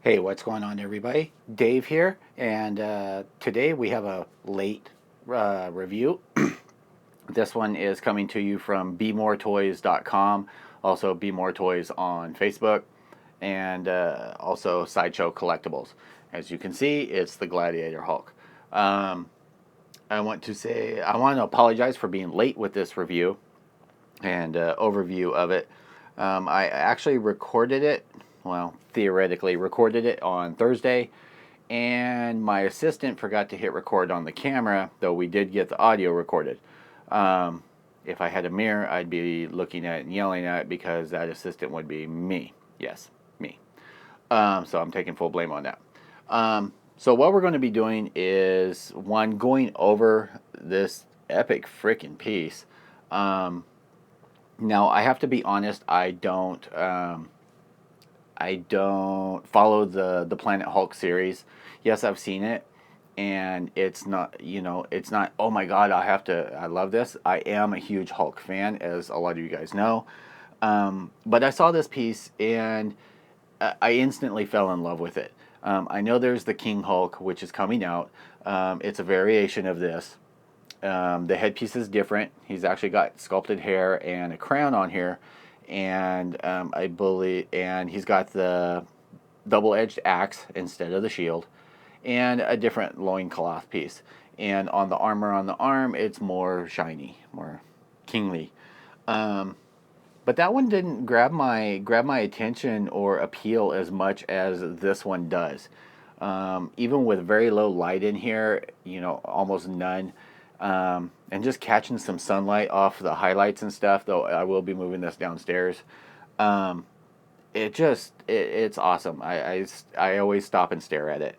Hey, what's going on, everybody? Dave here, and today we have a late review. This one is coming to you from bemoretoys.com, also Be More Toys on Facebook, and also Sideshow Collectibles. As you can see, it's the Gladiator Hulk. I want to apologize for being late with this review and overview of it. I actually recorded it, well, theoretically recorded it on Thursday, and my assistant forgot to hit record on the camera, though we did get the audio recorded. If I had a mirror, I'd be looking at it and yelling at it because that assistant would be me. Yes, me. So I'm taking full blame on that. So what we're going to be doing is, one, going over this epic freaking piece. Now, I have to be honest, I don't follow the Planet Hulk series. Yes, I've seen it, and it's not, it's not, oh my god, I love this. I am a huge Hulk fan, as a lot of you guys know. But I saw this piece, and I instantly fell in love with it. I know there's the King Hulk, which is coming out. It's a variation of this. The headpiece is different. He's actually got sculpted hair and a crown on here, and I believe, and he's got the double-edged axe instead of the shield, and a different loincloth piece. And on the armor on the arm, it's more shiny, more kingly. But that one didn't grab my attention or appeal as much as this one does. Even with very low light in here, almost none. And just catching some sunlight off the highlights and stuff, though I will be moving this downstairs. It's awesome. I always stop and stare at it.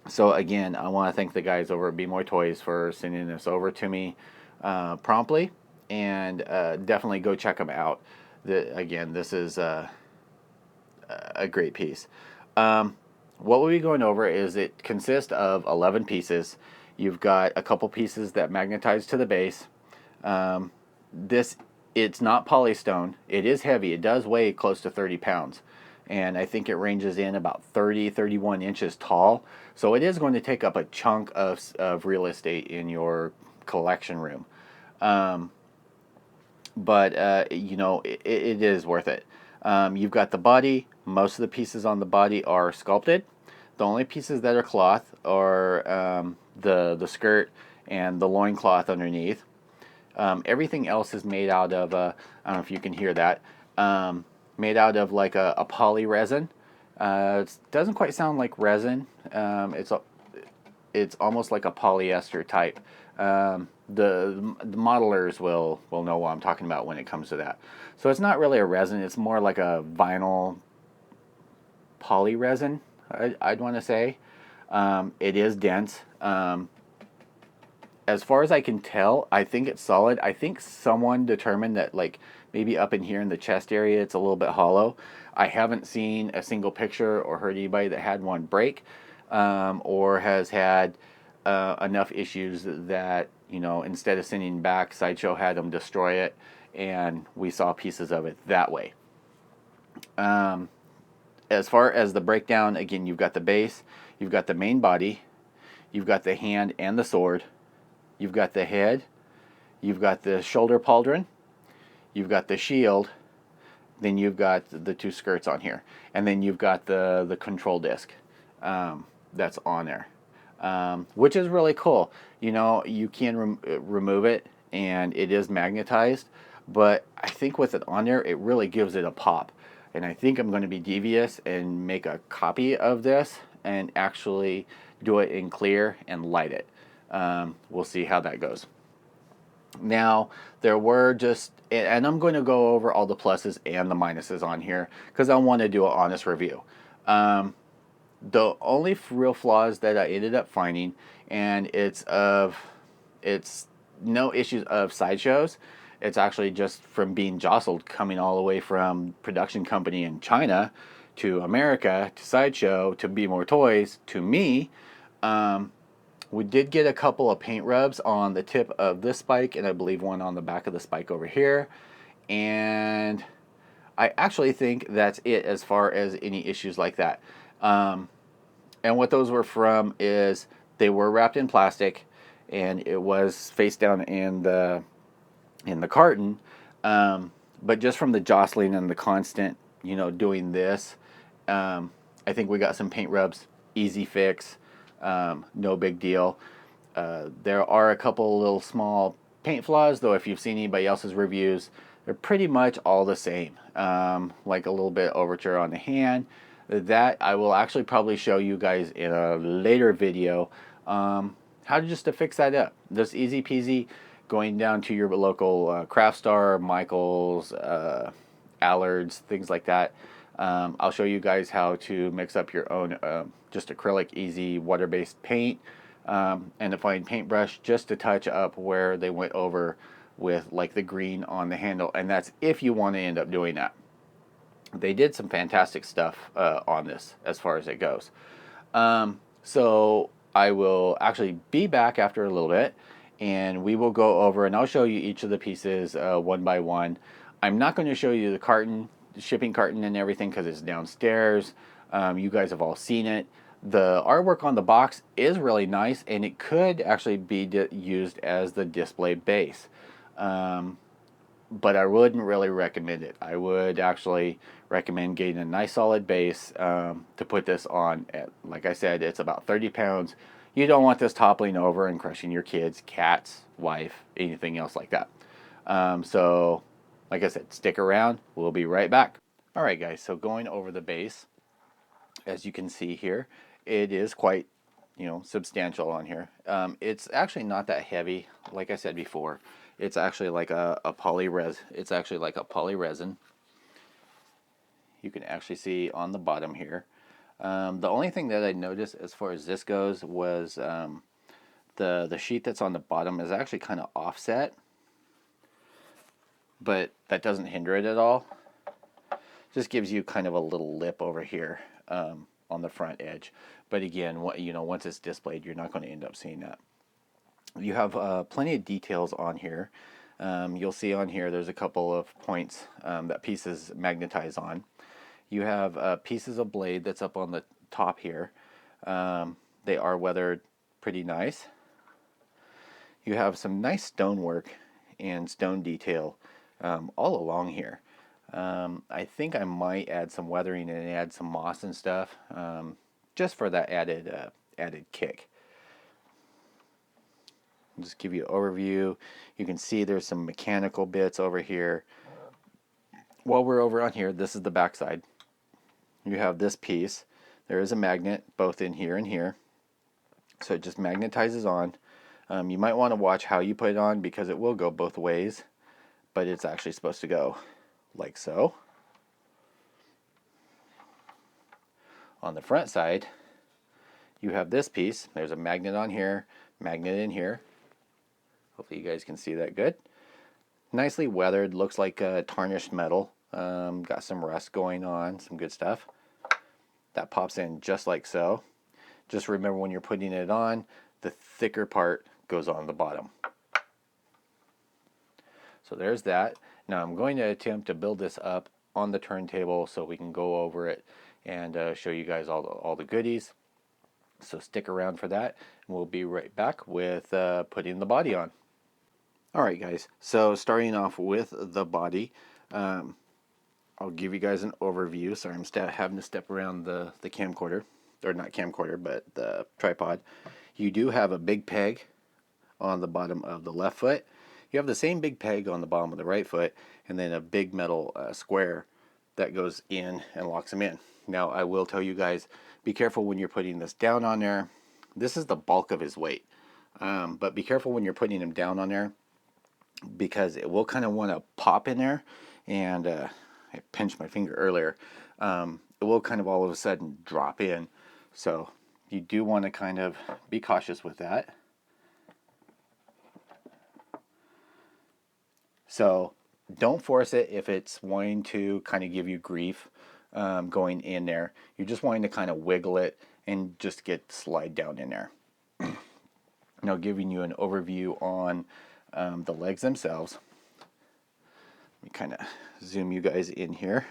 So again, I want to thank the guys over at Be More Toys for sending this over to me promptly, and definitely go check them out. Again, this is a great piece. What we'll be going over is, it consists of 11 pieces. You've got a couple pieces that magnetize to the base. It's not polystone. It is heavy. It does weigh close to 30 pounds. And I think it ranges in about 31 inches tall. So it is going to take up a chunk of real estate in your collection room. But it is worth it. You've got the body. Most of the pieces on the body are sculpted. The only pieces that are cloth are the skirt and the loincloth underneath. Everything else is made out of, I don't know if you can hear that, made out of like a poly resin. It doesn't quite sound like resin. It's almost like a polyester type. The modelers will know what I'm talking about when it comes to that. So it's not really a resin. It's more like a vinyl poly resin, I'd want to say. It is dense. As far as I can tell, I think it's solid. I think someone determined that, like, maybe up in here in the chest area it's a little bit hollow. I haven't seen a single picture or heard anybody that had one break, or has had enough issues that, instead of sending back, Sideshow had them destroy it, and we saw pieces of it that way. As far as the breakdown, again, you've got the base, you've got the main body, you've got the hand and the sword, you've got the head, you've got the shoulder pauldron, you've got the shield, then you've got the two skirts on here, and then you've got the control disc that's on there, which is really cool. You can remove it, and it is magnetized, but I think with it on there, it really gives it a pop. And I think I'm going to be devious and make a copy of this and actually do it in clear and light it. We'll see how that goes. Now, there were and I'm going to go over all the pluses and the minuses on here because I want to do an honest review. The only real flaws that I ended up finding, and it's no issues of Sideshows. It's actually just from being jostled, coming all the way from production company in China to America to Sideshow to Be More Toys to me. We did get a couple of paint rubs on the tip of this spike, and I believe one on the back of the spike over here. And I actually think that's it as far as any issues like that. And what those were from is they were wrapped in plastic, and it was face down in the carton. But just from the jostling and the constant, doing this, I think we got some paint rubs, easy fix, no big deal. There are a couple little small paint flaws, though. If you've seen anybody else's reviews, they're pretty much all the same. Like a little bit overture on the hand. That I will actually probably show you guys in a later video, how to fix that up. Just easy peasy, going down to your local craft store, Michael's, Allard's, things like that. I'll show you guys how to mix up your own just acrylic easy water-based paint, and a fine paintbrush just to touch up where they went over with like the green on the handle, and that's if you want to end up doing that. They did some fantastic stuff on this as far as it goes. So I will actually be back after a little bit, and we will go over and I'll show you each of the pieces one by one. I'm not going to show you the carton, the shipping carton and everything, because it's downstairs. You guys have all seen it. The artwork on the box is really nice, and it could actually be used as the display base. But I wouldn't really recommend it. I would actually recommend getting a nice solid base to put this on. Like I said, it's about 30 pounds. You don't want this toppling over and crushing your kids, cats, wife, anything else like that. So, like I said, stick around. We'll be right back. All right, guys, so going over the base, as you can see here, it is quite, substantial on here. It's actually not that heavy. Like I said before, it's actually like a polyresin. It's actually like a polyresin. You can actually see on the bottom here. The only thing that I noticed as far as this goes was the sheet that's on the bottom is actually kind of offset, but that doesn't hinder it at all. Just gives you kind of a little lip over here on the front edge. But again, once it's displayed, you're not going to end up seeing that. You have plenty of details on here. You'll see on here there's a couple of points that pieces magnetize on. You have pieces of blade that's up on the top here. They are weathered pretty nice. You have some nice stonework and stone detail all along here. I think I might add some weathering and add some moss and stuff, just for that added kick. I'll just give you an overview. You can see there's some mechanical bits over here. While we're over on here, this is the back side. You have this piece. There is a magnet both in here and here, so it just magnetizes on. You might want to watch how you put it on, because it will go both ways, but it's actually supposed to go like so. On the front side, you have this piece. There's a magnet on here, magnet in here. Hopefully you guys can see that good. Nicely weathered, looks like tarnished metal. Got some rust going on, some good stuff. That pops in just like so. Just remember, when you're putting it on, the thicker part goes on the bottom. So there's that. Now I'm going to attempt to build this up on the turntable so we can go over it and show you guys all the goodies. So stick around for that, and we'll be right back with putting the body on. Alright guys, so starting off with the body, I'll give you guys an overview. Sorry, I'm having to step around the camcorder, or not camcorder, but the tripod. You do have a big peg on the bottom of the left foot. You have the same big peg on the bottom of the right foot, and then a big metal square that goes in and locks them in. Now, I will tell you guys, be careful when you're putting this down on there. This is the bulk of his weight, but be careful when you're putting him down on there, because it will kind of want to pop in there, and I pinched my finger earlier. It will kind of all of a sudden drop in, so you do want to kind of be cautious with that. So don't force it if it's wanting to kind of give you grief going in there. You're just wanting to kind of wiggle it and just slide down in there. Now, giving you an overview on the legs themselves. me kind of zoom you guys in here.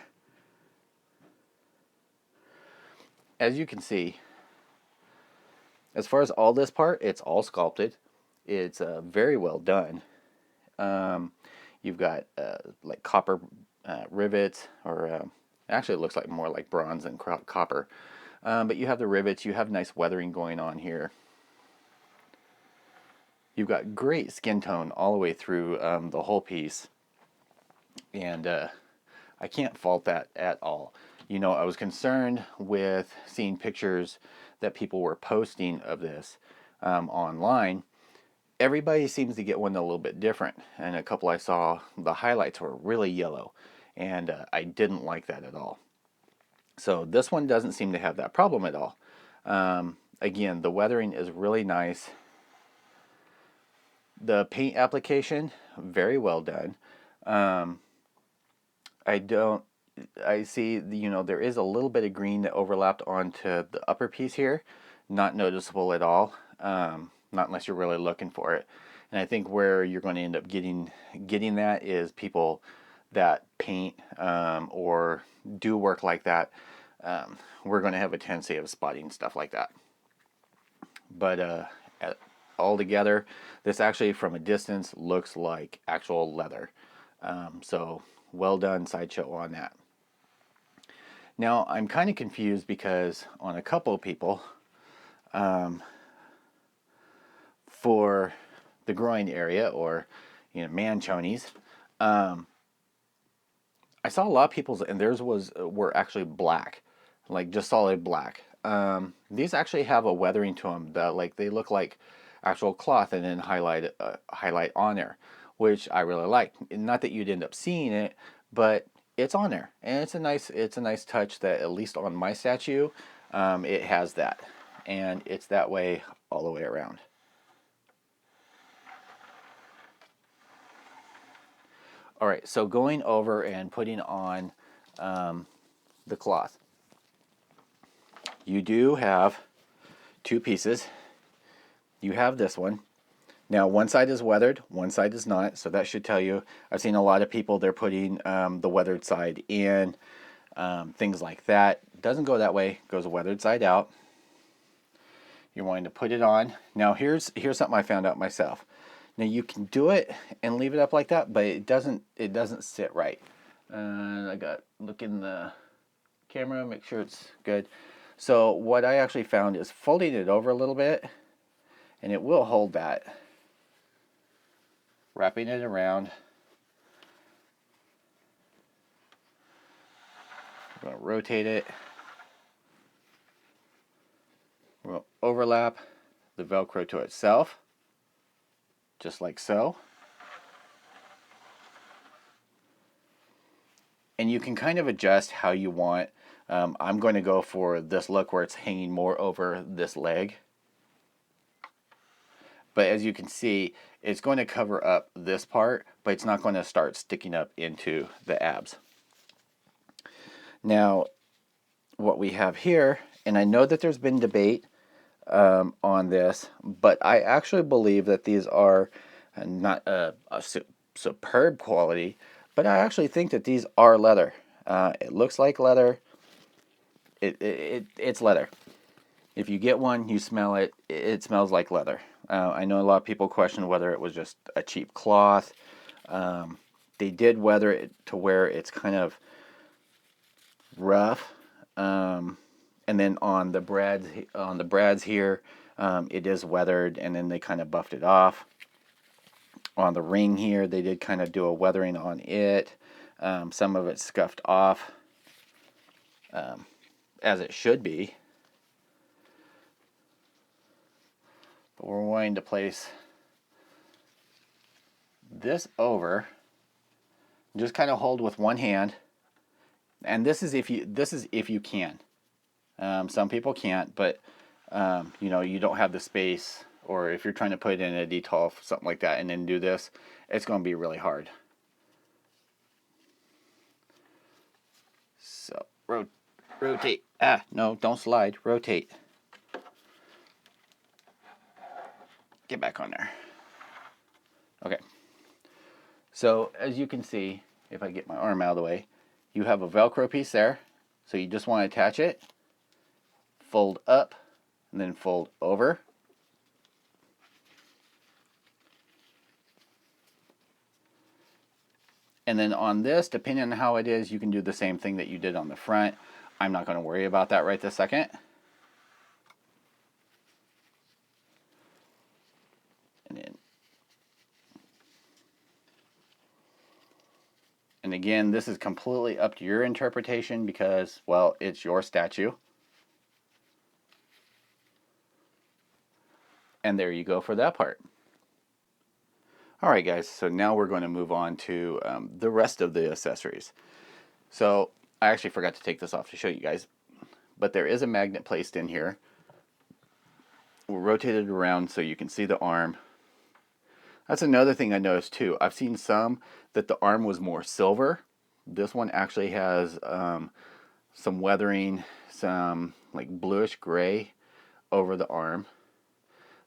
As you can see, as far as all this part, it's all sculpted. It's very well done. You've got like copper rivets, or actually it looks like more like bronze than copper. But you have the rivets, you have nice weathering going on here. You've got great skin tone all the way through the whole piece. And I can't fault that at all. You know, I was concerned with seeing pictures that people were posting of this online. Everybody seems to get one a little bit different, and a couple I saw, the highlights were really yellow, and I didn't like that at all. So this one doesn't seem to have that problem at all. Again, the weathering is really nice. The paint application, very well done. I see, you know, there is a little bit of green that overlapped onto the upper piece here. Not noticeable at all. Not unless you're really looking for it. And I think where you're going to end up getting that is people that paint or do work like that. We're going to have a tendency of spotting stuff like that. But all together, this actually from a distance looks like actual leather. So well done, Sideshow, on that. Now I'm kind of confused because on a couple of people, for the groin area, or you know, man chonies, I saw a lot of people's, and theirs were actually black, like just solid black. These actually have a weathering to them that, like, they look like actual cloth and then highlight on there, which I really like. Not that you'd end up seeing it, but it's on there, and it's a nice touch that at least on my statue, it has that, and it's that way all the way around. All right, so going over and putting on the cloth. You do have two pieces. You have this one. Now, one side is weathered, one side is not, so that should tell you. I've seen a lot of people, they're putting the weathered side in, things like that. Doesn't go that way, goes the weathered side out. You're wanting to put it on. Now, here's something I found out myself. Now, you can do it and leave it up like that, but it doesn't sit right. I got look in the camera, make sure it's good. So what I actually found is folding it over a little bit, and it will hold that. Wrapping it around. I'm going to rotate it. We'll overlap the Velcro to itself, just like so. And you can kind of adjust how you want. I'm going to go for this look where it's hanging more over this leg. But as you can see, it's going to cover up this part, but it's not going to start sticking up into the abs. Now, what we have here, and I know that there's been debate on this, but I actually believe that these are not a superb quality, but I actually think that these are leather. It looks like leather. It's leather. If you get one, you smell it, it smells like leather. I know a lot of people question whether it was just a cheap cloth. They did weather it to where it's kind of rough. And then on the brads here, it is weathered, and then they kind of buffed it off. On the ring here, they did kind of do a weathering on it. Some of it scuffed off, as it should be. But we're going to place this over. Just kind of hold with one hand, and this is if you can. Some people can't, but you know, you don't have the space, or if you're trying to put it in a detail, something like that, and then do this, it's going to be really hard. So rotate. No, don't slide. Rotate. Get back on there. Okay. So as you can see, if I get my arm out of the way, you have a Velcro piece there. So you just want to attach it, fold up, and then fold over. And then on this, depending on how it is, you can do the same thing that you did on the front. I'm not going to worry about that right this second. And again, this is completely up to your interpretation because, well, it's your statue. And there you go for that part. Alright guys, so now we're going to move on to the rest of the accessories. So, I actually forgot to take this off to show you guys. But there is a magnet placed in here. We'll rotate it around so you can see the arm. That's another thing I noticed too. I've seen some that the arm was more silver. This one actually has some weathering, some like bluish gray over the arm.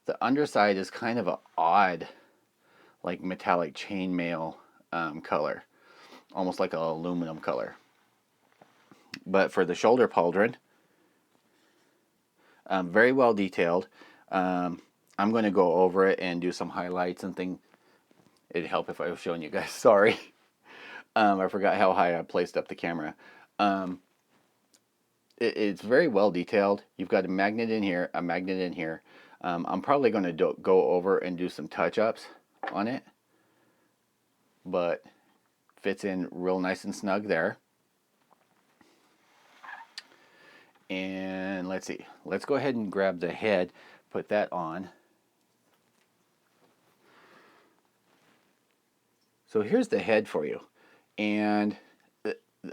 The underside is kind of an odd, like metallic chainmail color, almost like an aluminum color. But for the shoulder pauldron, very well detailed. I'm going to go over it and do some highlights and things. It'd help if I was showing you guys. Sorry. I forgot how high I placed up the camera. It's very well detailed. You've got a magnet in here, a magnet in here. I'm probably going to go over and do some touch-ups on it. But fits in real nice and snug there. And let's see. Let's go ahead and grab the head, put that on. So here's the head for you. And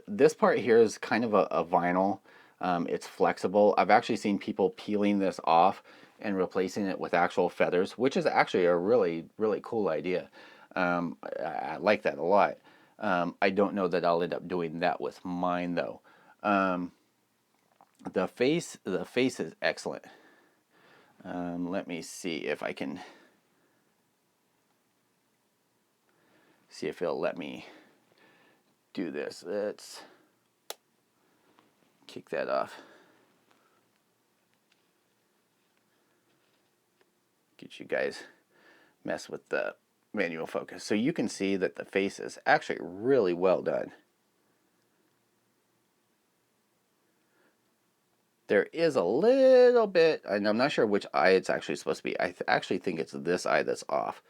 this part here is kind of a vinyl. It's flexible. I've actually seen people peeling this off and replacing it with actual feathers, which is actually a really, really cool idea. I like that a lot. I don't know that I'll end up doing that with mine though. The face is excellent. Let me see if I can see if it'll let me do this. Let's kick that off. Get you guys mess with the manual focus. So you can see that the face is actually really well done. There is a little bit, and I'm not sure which eye it's actually supposed to be. I actually think it's this eye that's off.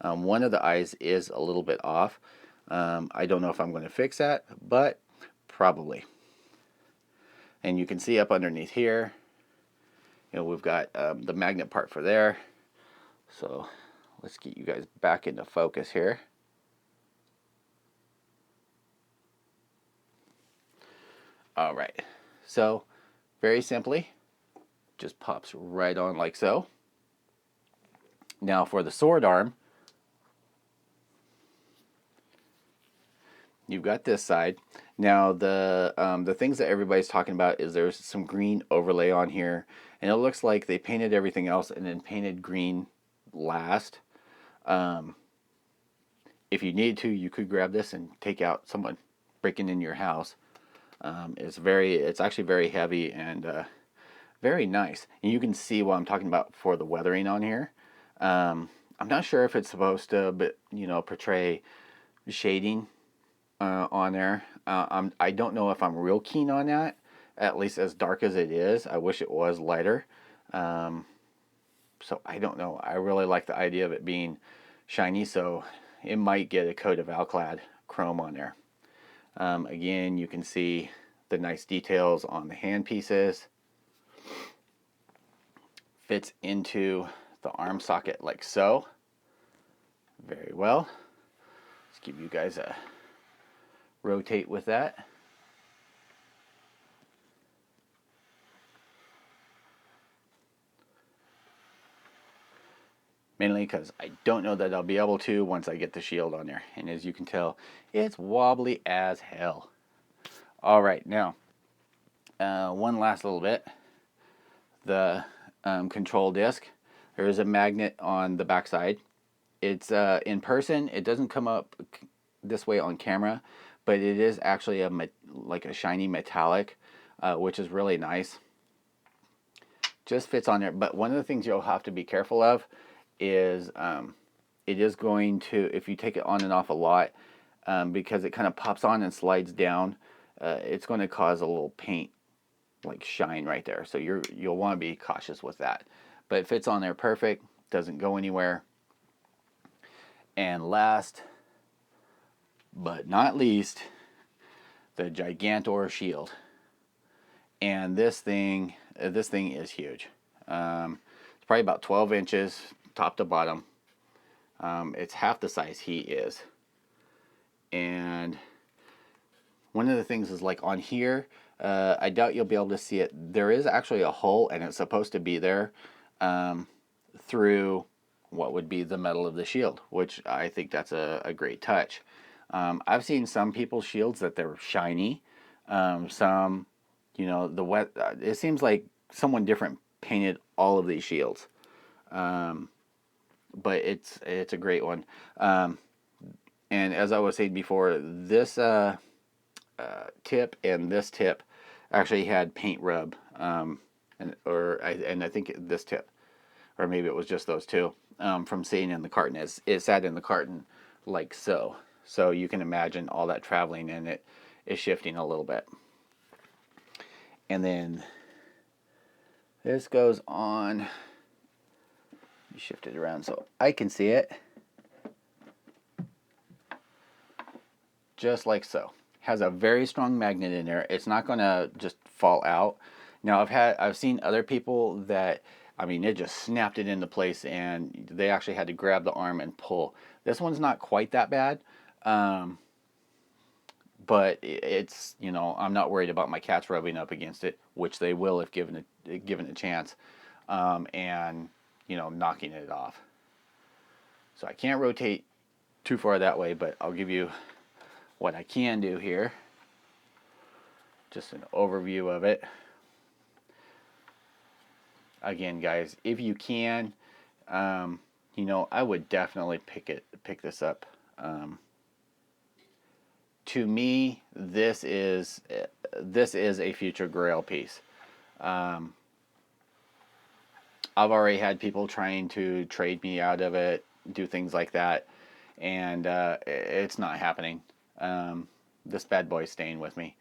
One of the eyes is a little bit off. I don't know if I'm going to fix that, but probably. And you can see up underneath here, you know, we've got the magnet part for there. So let's get you guys back into focus here. All right, so very simply, just pops right on like so. Now for the sword arm, you've got this side. Now the things that everybody's talking about is there's some green overlay on here, and it looks like they painted everything else and then painted green last. If you need to, you could grab this and take out someone breaking in your house. It's actually very heavy and very nice. And you can see what I'm talking about for the weathering on here. I'm not sure if it's supposed to, but you know, portray shading on there. I don't know if I'm real keen on that. At least as dark as it is, I wish it was lighter. So I don't know. I really like the idea of it being shiny, so it might get a coat of Alclad chrome on there. Again, you can see the nice details on the hand pieces. Fits into the arm socket like so. Very well. Let's give you guys a rotate with that. Mainly because I don't know that I'll be able to once I get the shield on there. And as you can tell, it's wobbly as hell. Alright, now, one last little bit. The control disc. There is a magnet on the back side. It's in person, it doesn't come up this way on camera, but it is actually like a shiny metallic, which is really nice. Just fits on there. But one of the things you'll have to be careful of is it is going to, if you take it on and off a lot, because it kind of pops on and slides down, it's going to cause a little paint like shine right there. So you'll want to be cautious with that. But it fits on there perfect, doesn't go anywhere. And last but not least, the Gigantor shield. And this thing is huge. It's probably about 12 inches top to bottom. It's half the size he is. And one of the things is, like, on here, I doubt you'll be able to see it. There is actually a hole, and it's supposed to be there through what would be the metal of the shield, which I think that's a great touch. I've seen some people's shields that they're shiny. Some, you know, it seems like someone different painted all of these shields. But it's a great one. And as I was saying before, this tip and this tip actually had paint rub, and I think this tip, or maybe it was just those two, from sitting in the carton. It sat in the carton like so. So you can imagine all that traveling, and it is shifting a little bit. And then this goes on. You shift it around so I can see it. Just like so. Has a very strong magnet in there. It's not going to just fall out. Now I've seen other people that, I mean, it just snapped it into place, and they actually had to grab the arm and pull. This one's not quite that bad, but it's, you know, I'm not worried about my cats rubbing up against it, which they will if given a chance, and, you know, knocking it off. So I can't rotate too far that way, but I'll give you what I can do here. Just an overview of it. Again, guys, if you can, you know, I would definitely pick this up. To me, this is a future Grail piece. I've already had people trying to trade me out of it, do things like that, and it's not happening. This bad boy's staying with me.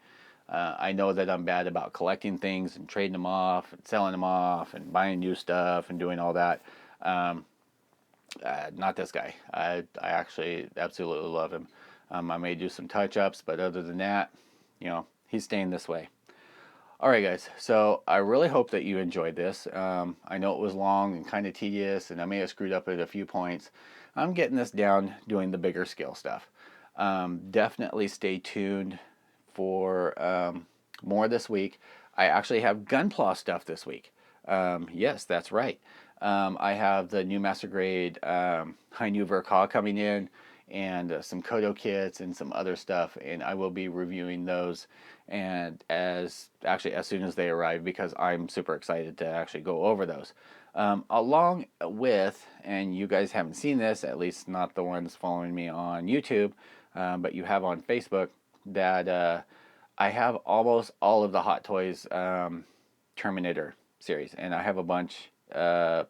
I know that I'm bad about collecting things and trading them off and selling them off and buying new stuff and doing all that. Not this guy. I actually absolutely love him. I may do some touch-ups, but other than that, you know, he's staying this way. All right, guys. So I really hope that you enjoyed this. I know it was long and kind of tedious, and I may have screwed up at a few points. I'm getting this down, doing the bigger scale stuff. Definitely stay tuned for more this week. I actually have Gunpla stuff this week. Yes, that's right. I have the new Master Grade High New Verka coming in, and some Kodo kits and some other stuff, and I will be reviewing those, and as soon as they arrive, because I'm super excited to actually go over those. Along with, and you guys haven't seen this, at least not the ones following me on YouTube, but you have on Facebook, that I have almost all of the Hot Toys Terminator series, and I have a bunch. I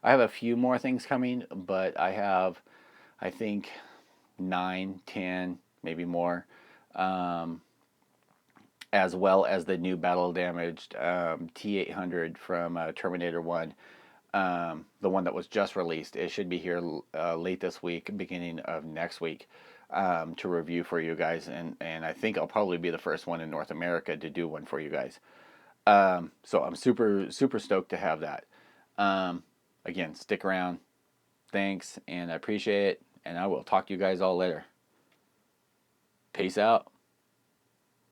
have a few more things coming, but I have, I think, 9, 10, maybe more, as well as the new battle damaged T800 from Terminator 1, the one that was just released. It should be here late this week, beginning of next week, to review for you guys, and I think I'll probably be the first one in North America to do one for you guys. So I'm super stoked to have that. Again, stick around. Thanks, and I appreciate it, and I will talk to you guys all later. Peace out.